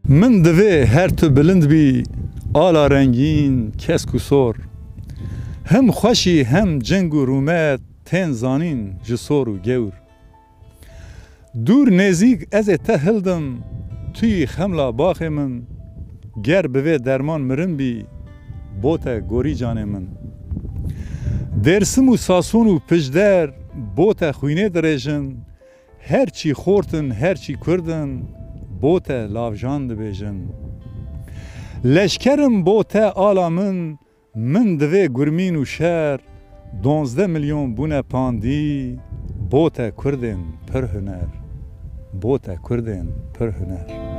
من دوی هر تو بلند بی آلا رنگین کسک و سور هم خوشی هم جنگ و رومت تن زانین جسور و گور دور نزیک از ته هلدم توی خملا باخ من گر بوی درمان مرن بی بوتا گوری جان من درسم و ساسون و پجدر بوتا خوینه درجن هرچی خورتن هرچی کردن بوتا لاوجان دبیجن لشکرم بوتا آلا من دوی گرمین و شهر 12 میلیون بونه پاندی بوتا کردن پر هنر بوتا کردن پر هنر